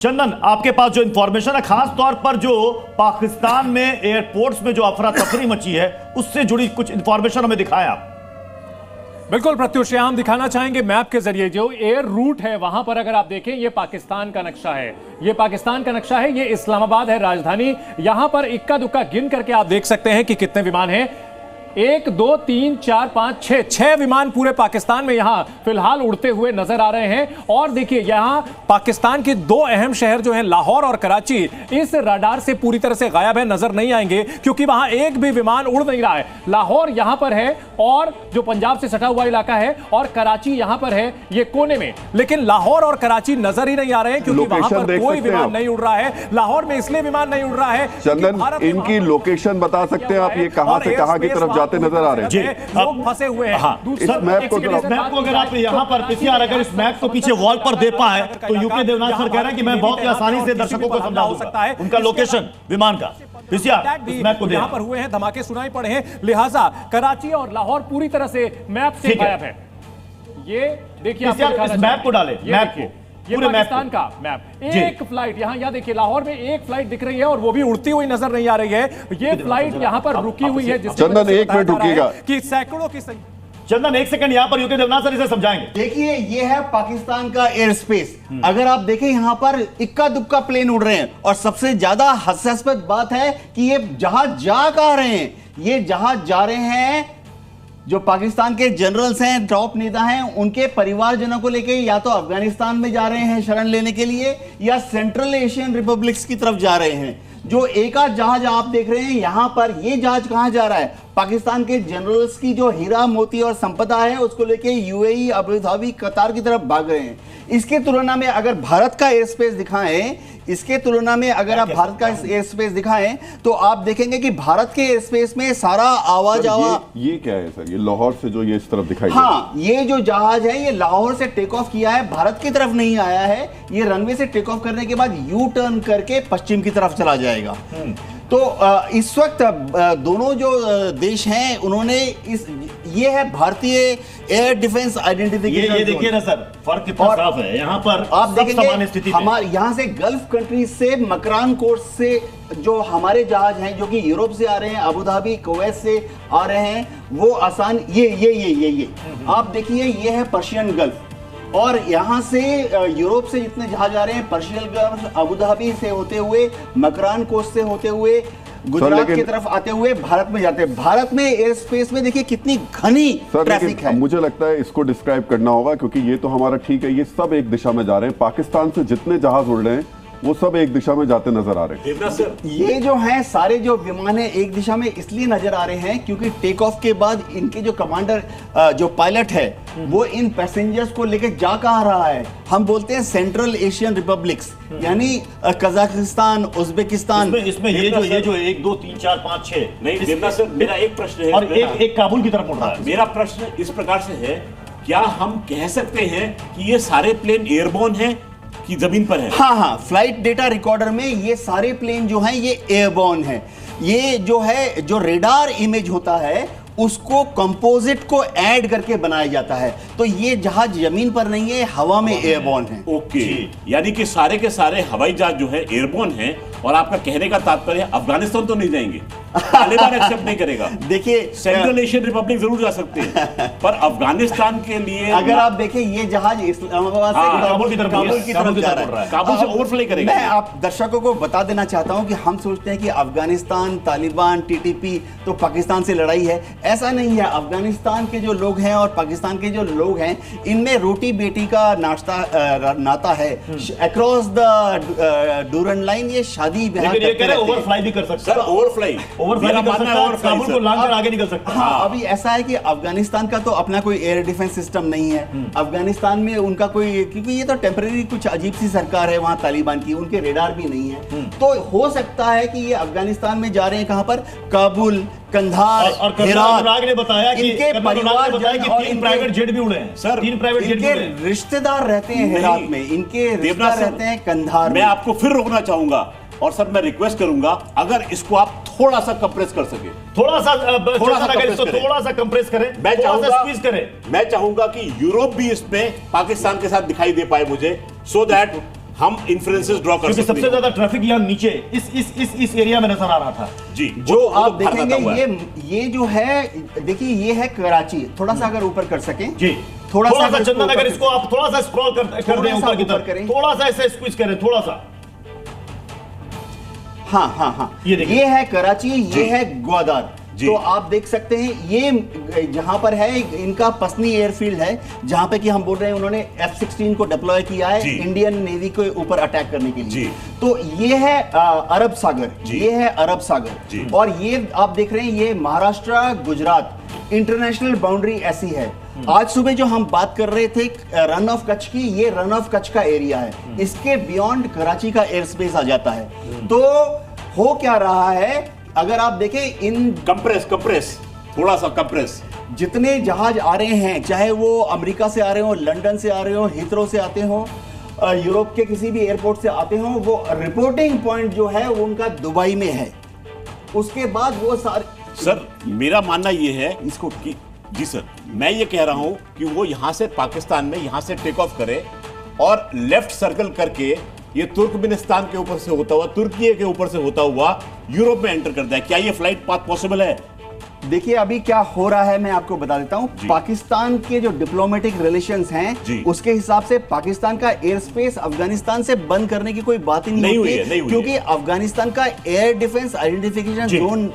चंदन, आपके पास जो इंफॉर्मेशन है, खास तौर पर जो पाकिस्तान में एयरपोर्ट्स में जो अफरा तफरी मची है, उससे जुड़ी कुछ इंफॉर्मेशन हमें दिखाएं आप। बिल्कुल प्रत्युष, हम दिखाना चाहेंगे मैप के जरिए जो एयर रूट है वहां पर अगर आप देखें ये पाकिस्तान का नक्शा है, ये पाकिस्तान का नक्शा है, ये इस्लामाबाद है राजधानी। यहां पर इक्का दुक्का गिन करके आप देख सकते हैं कि कितने विमान हैं। 1 2 3 4 5 6 विमान पूरे पाकिस्तान में यहां फिलहाल उड़ते हुए नजर आ रहे हैं। और देखिए यहां पाकिस्तान के दो अहम शहर जो हैं लाहौर और कराची, इस रडार से पूरी तरह से गायब है, नजर नहीं आएंगे क्योंकि वहां एक भी विमान उड़ नहीं रहा है। लाहौर यहां पर है और जो पंजाब से सटा हुआ इलाका है, और कराची यहां पर है ये कोने में, लेकिन लाहौर और कराची नजर ही नहीं आ रहे हैं क्योंकि वहां पर कोई विमान नहीं उड़ रहा है। लाहौर में इसलिए विमान नहीं उड़ रहा है। चंदन, इनकी लोकेशन बता सकते हैं आप, ये कहां से कहां की तरफ जाते नजर आ रहे हैं? जी, लोग फंसे हुए हैं। हाँ, इस मैप को अगर आप यहाँ पर पीसीआर अगर इस मैप को पीछे वॉल पर दे पाए तो यूके देवनाथ सर कह रहे हैं कि मैं बहुत ही आसानी से दर्शकों को समझा सकता है उनका लोकेशन विमान का। पीसीआर मैप को यहाँ पर हुए हैं, धमाके सुनाई पड़े हैं, लिहाजा कराची और लाहौर पूरी तरह से मैप से गायब है। ये देखिए, इस मैप को डाले, मैप को, ये पाकिस्तान का मैप। एक फ्लाइट यहाँ देखिए लाहौर में एक फ्लाइट दिख रही है और वो भी उड़ती हुई नजर नहीं आ रही है। ये फ्लाइट यहाँ पर रुकी हुई है। चंदन, 1 मिनट रुकिएगा कि सैकड़ों की चंदन 1 सेकंड यहाँ पर यूके देवनाथ सर इसे समझाएंगे। देखिए, ये है पाकिस्तान का एयर स्पेस। अगर आप देखें यहाँ पर इक्का दुक्का प्लेन उड़ रहे हैं, और सबसे ज्यादा हास्यास्पद बात है कि ये जहाज जा कहां रहे हैं। ये जहाज जा रहे हैं जो पाकिस्तान के जनरल्स हैं, टॉप नेता हैं, उनके परिवारजनों को लेके या तो अफगानिस्तान में जा रहे हैं शरण लेने के लिए, या सेंट्रल एशियन रिपब्लिक्स की तरफ जा रहे हैं। जो एक आध जहाज आप देख रहे हैं यहां पर, ये जहाज कहां जा रहा है? पाकिस्तान के जनरल्स की जो हीरा मोती और संपदा है उसको लेके यूएई, अबू धाबी, कतार की तरफ भाग रहे हैं। इसके तुलना में अगर भारत का एयर स्पेस दिखाएं, इसके तुलना में अगर आप भारत का एयर स्पेस दिखाएं तो आप देखेंगे कि भारत के एयर स्पेस में सारा आवाज ये क्या है सर? ये लाहौर से जो ये इस तरफ दिखाई हाँ, ये जो जहाज है ये लाहौर से टेक ऑफ किया है, भारत की तरफ नहीं आया है। ये रनवे से टेक ऑफ करने के बाद यू टर्न करके पश्चिम की तरफ चला जाएगा। तो इस वक्त दोनों जो देश हैं उन्होंने ये है भारतीय एयर डिफेंस आइडेंटिफिकेशन। ये देखिए ना सर, फर्क कितना साफ है। यहाँ पर आप देखेंगे हमारे यहाँ से गल्फ कंट्री से, मकरान कोर्स से जो हमारे जहाज हैं जो कि यूरोप से आ रहे हैं, अबू धाबी, कुवैत से आ रहे हैं, वो आसान ये आप देखिए, ये है पर्शियन गल्फ। और यहाँ से यूरोप से जितने जहाज आ रहे हैं, पर्शियन गल्फ, अबू धाबी से होते हुए, मकरान कोस्ट से होते हुए, गुजरात की तरफ आते हुए भारत में जाते हैं। भारत में एयर स्पेस में देखिए कितनी घनी ट्रैफिक है। मुझे लगता है इसको डिस्क्राइब करना होगा, क्योंकि ये तो हमारा ठीक है, ये सब एक दिशा में जा रहे हैं। पाकिस्तान से जितने जहाज उड़ रहे हैं वो सब एक दिशा में जाते नजर आ रहे हैं। ये जो है सारे जो विमान है एक दिशा में इसलिए नजर आ रहे हैं क्योंकि टेक ऑफ के बाद इनके जो कमांडर, जो पायलट है, वो इन पैसेंजर्स को लेकर जा कहां रहा है? हम बोलते हैं सेंट्रल एशियन रिपब्लिक्स, यानी कजाकिस्तान, उज्बेकिस्तान। इसमें ये जो 1 2 3 4 5 6 नहीं, देवनाथ सर, मेरा एक प्रश्न है, और एक काबुल की तरफ उड़ रहा है। मेरा प्रश्न इस प्रकार से है, क्या हम कह सकते हैं कि ये सारे प्लेन एयरबोर्न हैं कि जमीन पर है? हाँ, फ्लाइट डेटा रिकॉर्डर में ये सारे प्लेन जो हैं ये एयरबोर्न है। ये जो है, जो रेडार इमेज होता है उसको कंपोजिट को ऐड करके बनाया जाता है। तो ये जहाज जमीन पर नहीं है, हवा में एयरबोर्न है। ओके, यानी कि सारे के सारे हवाई जहाज जो है एयरबोर्न है। और आपका कहने का तात्पर्य अफगानिस्तान तो नहीं जाएंगे, तालिबान एक्सेप्ट नहीं करेगा। देखिए, सेंट्रल एशियन रिपब्लिक जरूर जा सकते हैं, पर अफगानिस्तान के लिए अगर आप देखें ये जहाज इस्लामाबाद से काबुल की तरफ जा रहा है, काबुल से ओवरफ्लाई करेगा। मैं आप दर्शकों को बता देना चाहता हूं कि हम सोचते हैं कि अफगानिस्तान, तालिबान, टीटीपी तो पाकिस्तान से लड़ाई है। ऐसा नहीं है। अफगानिस्तान के जो लोग हैं और पाकिस्तान के जो लोग हैं, इनमें रोटी बेटी का नाता है। अक्रॉस द डूरन लाइन ये शादी ओवरफ्लाई भी कर सकता है। ओवरफ्लाई काबुल को लांघकर आगे निकल सकता है। हाँ, अभी ऐसा है कि अफगानिस्तान का तो अपना कोई एयर डिफेंस सिस्टम नहीं है। अफगानिस्तान में उनका कोई, क्योंकि ये तो टेम्परेरी कुछ अजीब सी सरकार है वहां तालिबान की, उनके रेडार भी नहीं है। तो हो सकता है कि ये अफगानिस्तान में जा रहे हैं, कहां पर? काबुल, कंधार, और अनुराग ने बताया कि इनके परिवार और 3 प्राइवेट जेट भी उड़े हैं सर। 3 प्राइवेट जेट भी उड़े हैं। रिश्तेदार रहते हैं हेरात में, इनके रिश्तेदार रहते हैं कंधार। मैं आपको फिर रोकना चाहूंगा और सर मैं रिक्वेस्ट करूंगा, अगर इसको आप थोड़ा सा कंप्रेस कर सके, थोड़ा सा कंप्रेस करें, मैं चाहूंगा कि यूरोप भी इसमें पाकिस्तान के साथ दिखाई दे पाए मुझे, सो दैट हम इन्फ्लुएंसेस ड्रॉ कर क्योंकि सकते सबसे हैं। ज्यादा ट्रैफिक यहाँ नीचे इस एरिया में नजर आ रहा था। जी, जो वो आप तो भारत देखेंगे आता हुआ है। ये जो है, देखिए ये है कराची। थोड़ा सा अगर ऊपर कर सकें जी, थोड़ा सा चंदन, ऊपर अगर इसको आप थोड़ा सा स्क्रॉल कर दें थोड़ा सा ऊपर की ऊपर तरफ, करें। थोड़ा सा ऐसे स्क्विज करें, थोड़ा सा। हाँ हाँ हाँ, ये देखिए। ये है कराची, ये है ग्वादार। जी। तो आप देख सकते हैं ये जहां पर है इनका पसनी एयरफील्ड है, जहां पे कि हम बोल रहे हैं उन्होंने F-16 को डिप्लॉय किया है जी। इंडियन नेवी के ऊपर अटैक करने के लिए। जी। तो ये है अरब सागर, जी। ये है अरब सागर। जी। और ये आप देख रहे हैं ये महाराष्ट्र गुजरात इंटरनेशनल बाउंड्री ऐसी है। आज सुबह जो हम बात कर रहे थे रन ऑफ कच्छ की, ये रन ऑफ कच्छ का एरिया है। इसके बियॉन्ड कराची का एयर स्पेस आ जाता है। तो हो क्या रहा है, अगर आप देखें इन कंप्रेस थोड़ा सा कंप्रेस, जितने जहाज आ रहे हैं, चाहे वो अमेरिका से आ रहे हो, लंदन से आ रहे हो, हिथरो से आते हो, यूरोप के किसी भी एयरपोर्ट से आते हो, वो रिपोर्टिंग पॉइंट जो है वो उनका दुबई में है। उसके बाद वो सारे सर मेरा मानना ये है इसको कि जी सर, मैं ये कह रहा हूं कि वो यहां से पाकिस्तान में यहां से टेक ऑफ करे और लेफ्ट सर्कल करके ये तुर्कमेनिस्तान के ऊपर से होता हुआ, तुर्की के ऊपर से होता हुआ यूरोप में एंटर करता है। क्या ये फ्लाइट पाथ पॉसिबल है? देखिए अभी क्या हो रहा है मैं आपको बता देता हूं। जी। पाकिस्तान के जो डिप्लोमेटिक रिलेशंस हैं, जी। उसके हिसाब से पाकिस्तान का एयर स्पेस अफगानिस्तान से बंद करने की कोई बात ही नहीं नहीं हुई होती है, नहीं हुई क्योंकि है। अफगानिस्तान का एयर डिफेंस आइडेंटिफिकेशन जी। जोन